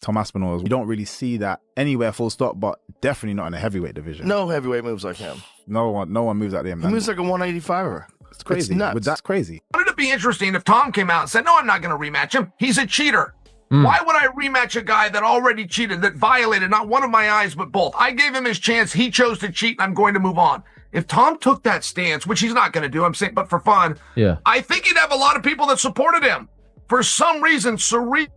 Tom Aspinall. You don't really see that anywhere, full stop, but definitely not in the heavyweight division. No heavyweight moves like him. No one moves like him. He moves like a 185er. It's crazy. It's nuts. But that's crazy. Wouldn't it be interesting if Tom came out and said, no, I'm not going to rematch him. He's a cheater. Why would I rematch a guy that already cheated, that violated not one of my eyes, but both? I gave him his chance. He chose to cheat, and I'm going to move on. If Tom took that stance, which he's not going to do, I'm saying, but for fun, I think he'd have a lot of people that supported him. For some reason, Ciryl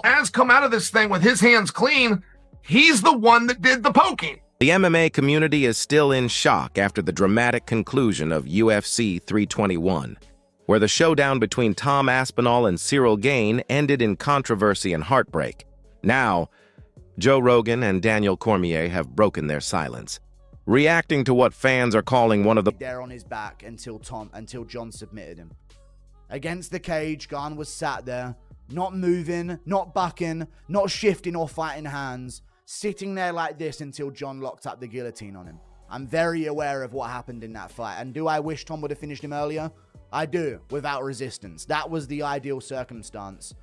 has come out of this thing with his hands clean. He's the one that did the poking. The MMA community is still in shock after the dramatic conclusion of UFC 321, where the showdown between Tom Aspinall and Ciryl Gane ended in controversy and heartbreak. Now, Joe Rogan and Daniel Cormier have broken their silence, reacting to what fans are calling one of the... There on his back until John submitted him. Against the cage, Gane was sat there, not moving, not bucking, not shifting or fighting hands, sitting there like this until John locked up the guillotine on him. I'm very aware of what happened in that fight, and do I wish Tom would have finished him earlier? I do, without resistance. That was the ideal circumstance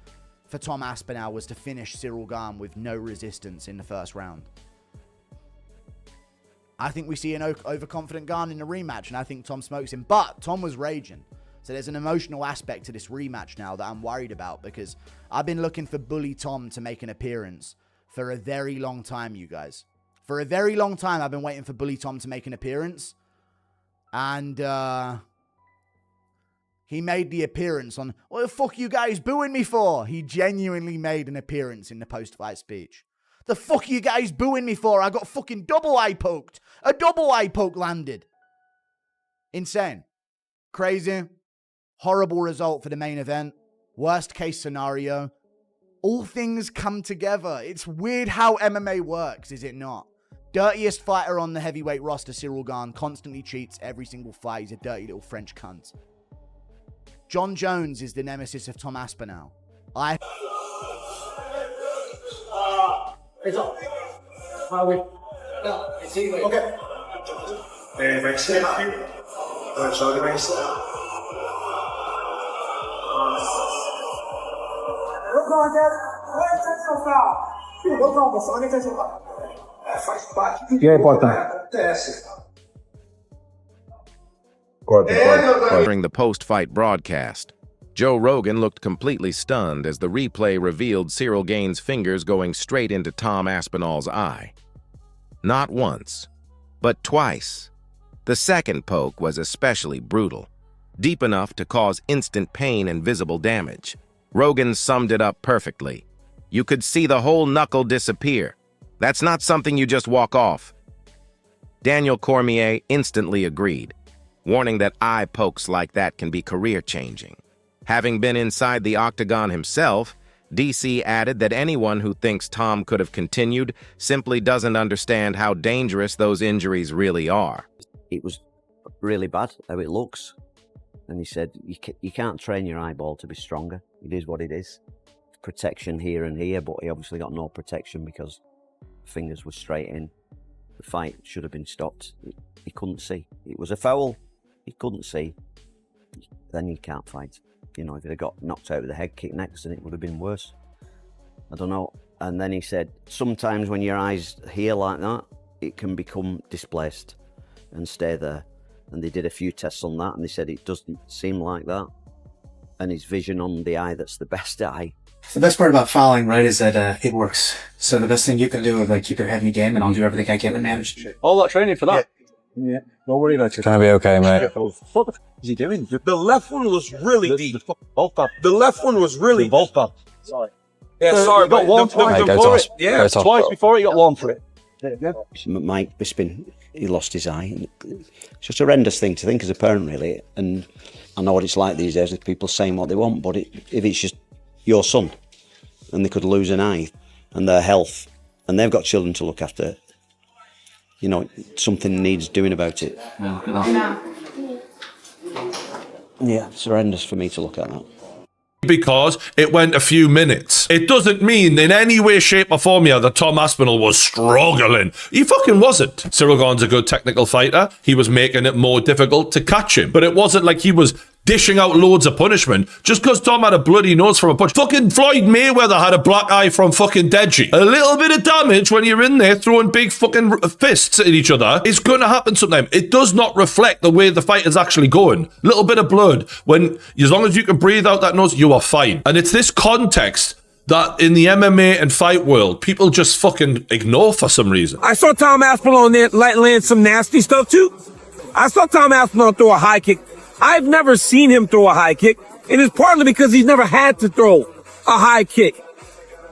for Tom Aspinall, was to finish Ciryl Gane with no resistance in the first round. I think we see an overconfident Gane in the rematch, and I think Tom smokes him. But Tom was raging. So there's an emotional aspect to this rematch now that I'm worried about, because I've been looking for Bully Tom to make an appearance for a very long time, you guys. For a very long time, I've been waiting for Bully Tom to make an appearance. And, he made the appearance on, what the fuck you guys booing me for? He genuinely made an appearance in the post-fight speech. The fuck you guys booing me for? I got fucking double eye poked. A double eye poke landed. Insane. Crazy. Horrible result for the main event. Worst case scenario. All things come together. It's weird how MMA works, is it not? Dirtiest fighter on the heavyweight roster, Ciryl Gane, constantly cheats every single fight. He's a dirty little French cunt. John Jones is the nemesis of Tom Aspinall. It's up. It's easy. Okay. Thanks. During the post-fight broadcast, Joe Rogan looked completely stunned as the replay revealed Ciryl Gane's fingers going straight into Tom Aspinall's eye. Not once, but twice. The second poke was especially brutal, deep enough to cause instant pain and visible damage. Rogan summed it up perfectly. You could see the whole knuckle disappear. That's not something you just walk off. Daniel Cormier instantly agreed, warning that eye pokes like that can be career-changing. Having been inside the octagon himself, DC added that anyone who thinks Tom could have continued simply doesn't understand how dangerous those injuries really are. It was really bad how it looks. And he said, you can't train your eyeball to be stronger. It is what it is. Protection here and here, but he obviously got no protection because the fingers were straight in. The fight should have been stopped. He couldn't see. It was a foul. He couldn't see. Then you can't fight. You know, if he'd have got knocked out with a head kick next, then it would have been worse. I don't know. And then he said, sometimes when your eyes here like that, it can become displaced and stay there. And they did a few tests on that, and they said it doesn't seem like that. And his vision on the eye that's the best eye. The best part about fouling, right, is that it works. So the best thing you can do is like keep your head in the game, and I'll do everything I can to manage. All that training for that? Yeah. Don't worry about it. Gonna be okay, mate. What is he doing? The left one was really deep. The left one was really deep. Sorry. Yeah, sorry. Got warm for it. Yeah, twice before he got warm for it. Mike Bisping, he lost his eye. It's just a horrendous thing to think as a parent, really. And I know what it's like these days with people saying what they want, but if it's just your son and they could lose an eye and their health and they've got children to look after, you know, something needs doing about it. Yeah, it's horrendous for me to look at that. Because it went a few minutes. It doesn't mean in any way, shape or form here that Tom Aspinall was struggling. He fucking wasn't. Ciryl Gane's a good technical fighter. He was making it more difficult to catch him. But it wasn't like he was dishing out loads of punishment just because Tom had a bloody nose from a punch. Fucking Floyd Mayweather had a black eye from fucking Deji. A little bit of damage when you're in there throwing big fucking fists at each other is going to happen sometime. It does not reflect the way the fight is actually going. Little bit of blood, when as long as you can breathe out that nose, you are fine. And it's this context that in the MMA and fight world, people just fucking ignore for some reason. I saw Tom Aspinall on there land some nasty stuff too. I saw Tom Aspinall throw a high kick. I've never seen him throw a high kick. It is partly because he's never had to throw a high kick.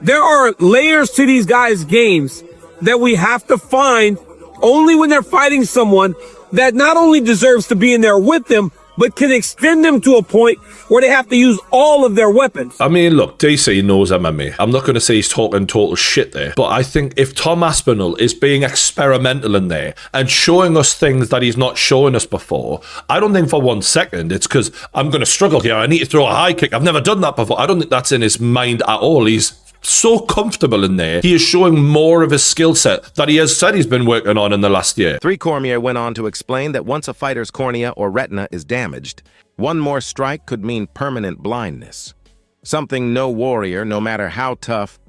There are layers to these guys' games that we have to find only when they're fighting someone that not only deserves to be in there with them, but can extend them to a point where they have to use all of their weapons. I mean, look, DC knows MMA. I'm not going to say he's talking total shit there, but I think if Tom Aspinall is being experimental in there and showing us things that he's not showing us before, I don't think for 1 second it's because I'm going to struggle here. I need to throw a high kick. I've never done that before. I don't think that's in his mind at all. He's so comfortable in there. He is showing more of his skill set that he has said he's been working on in the last year. Cormier went on to explain that once a fighter's cornea or retina is damaged, one more strike could mean permanent blindness. Something no warrior, no matter how tough,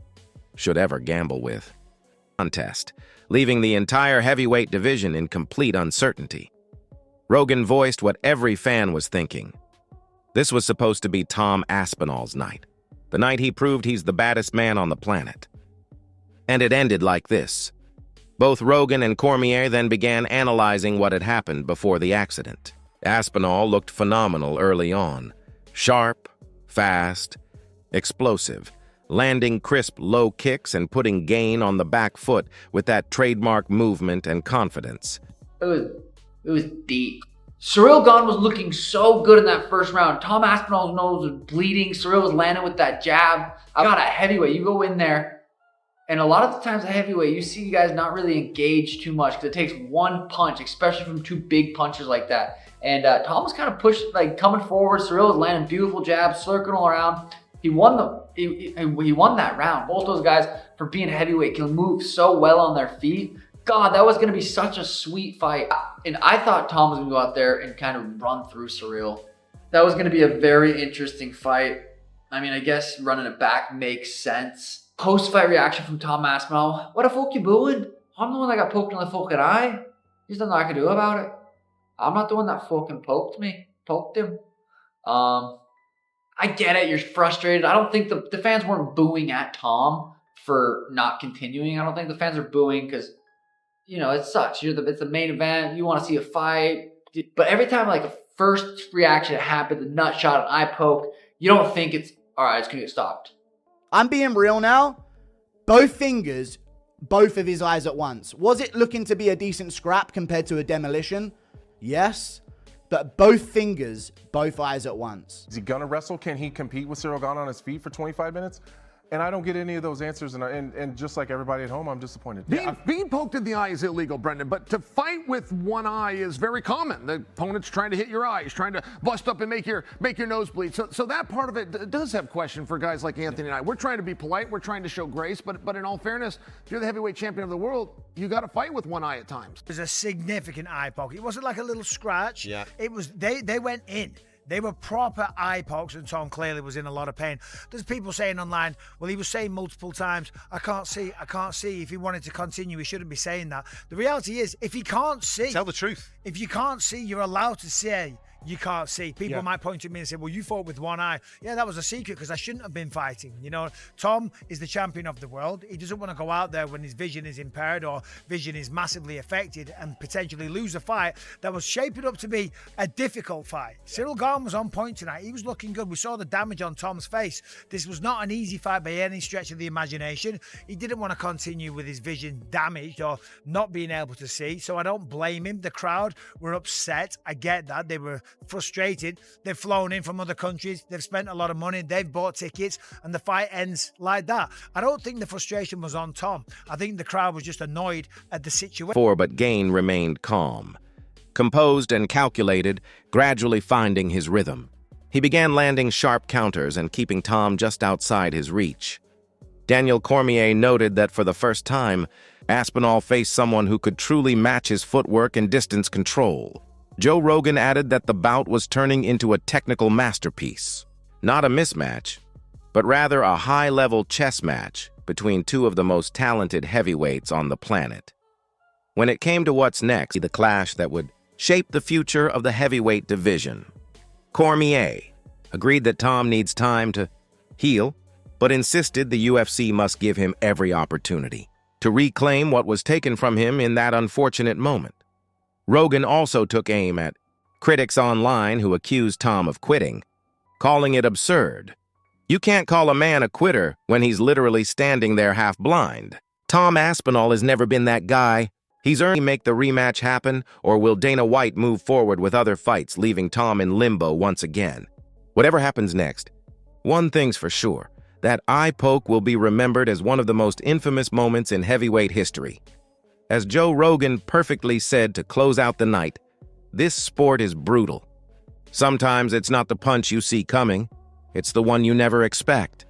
should ever gamble with. Contest, leaving the entire heavyweight division in complete uncertainty. Rogan voiced what every fan was thinking. This was supposed to be Tom Aspinall's night. The night he proved he's the baddest man on the planet. And it ended like this. Both Rogan and Cormier then began analyzing what had happened before the accident. Aspinall looked phenomenal early on. Sharp, fast, explosive, landing crisp low kicks and putting Gane on the back foot with that trademark movement and confidence. It was deep. Ciryl Gane was looking so good in that first round. Tom Aspinall's nose was bleeding. Ciryl was landing with that jab. I got a heavyweight. You go in there, and a lot of the times a heavyweight, you see guys not really engaged too much because it takes one punch, especially from two big punches like that. And Tom was kind of pushed, like coming forward. Ciryl was landing beautiful jabs, circling around. He won that round. Both those guys, for being heavyweight, can move so well on their feet. God, that was going to be such a sweet fight. And I thought Tom was going to go out there and kind of run through Ciryl. That was going to be a very interesting fight. I mean, I guess running it back makes sense. Post-fight reaction from Tom Aspinall. What the fuck you booing? I'm the one that got poked in the fucking eye. There's nothing I can do about it. I'm not the one that fucking poked him. I get it, you're frustrated. I don't think the fans weren't booing at Tom for not continuing. I don't think the fans are booing because, you know, it sucks. It's the main event. You want to see a fight. But every time like a first reaction happens, a nut shot, an eye poke, you don't think it's, all right, it's going to get stopped. I'm being real now. Both fingers, both of his eyes at once. Was it looking to be a decent scrap compared to a demolition? Yes. But both fingers, both eyes at once. Is he gonna wrestle? Can he compete with Ciryl Gane on his feet for 25 minutes? And I don't get any of those answers, and just like everybody at home, I'm disappointed. Being poked in the eye is illegal, Brendan, but to fight with one eye is very common. The opponent's trying to hit your eye. He's trying to bust up and make your nose bleed. So that part of it does have question for guys like Anthony and I. We're trying to be polite. We're trying to show grace. But in all fairness, if you're the heavyweight champion of the world, you got to fight with one eye at times. It was a significant eye poke. It wasn't like a little scratch. Yeah. It was, they went in. They were proper eye pokes, and Tom clearly was in a lot of pain. There's people saying online, well, he was saying multiple times, I can't see. If he wanted to continue, he shouldn't be saying that. The reality is, if he can't see... Tell the truth. If you can't see, you're allowed to say you can't see. People might point at me and say, well, you fought with one eye. Yeah, that was a secret because I shouldn't have been fighting. You know, Tom is the champion of the world. He doesn't want to go out there when his vision is impaired or vision is massively affected and potentially lose a fight that was shaping up to be a difficult fight. Ciryl Gane was on point tonight. He was looking good. We saw the damage on Tom's face. This was not an easy fight by any stretch of the imagination. He didn't want to continue with his vision damaged or not being able to see, so I don't blame him. The crowd were upset. I get that. They were frustrated. They've flown in from other countries. They've spent a lot of money. They've bought tickets, and the fight ends like that. I don't think the frustration was on Tom. I think the crowd was just annoyed at the situation. But Gane remained calm, composed and calculated, gradually finding his rhythm. He began landing sharp counters and keeping Tom just outside his reach. Daniel Cormier noted that for the first time, Aspinall faced someone who could truly match his footwork and distance control. Joe Rogan added that the bout was turning into a technical masterpiece. Not a mismatch, but rather a high-level chess match between two of the most talented heavyweights on the planet. When it came to what's next, the clash that would shape the future of the heavyweight division, Cormier agreed that Tom needs time to heal, but insisted the UFC must give him every opportunity to reclaim what was taken from him in that unfortunate moment. Rogan also took aim at critics online who accused Tom of quitting, calling it absurd. You can't call a man a quitter when he's literally standing there half blind. Tom Aspinall has never been that guy. He's earned to make the rematch happen, or will Dana White move forward with other fights, leaving Tom in limbo once again? Whatever happens next, one thing's for sure, that eye poke will be remembered as one of the most infamous moments in heavyweight history. As Joe Rogan perfectly said to close out the night, this sport is brutal. Sometimes it's not the punch you see coming, it's the one you never expect.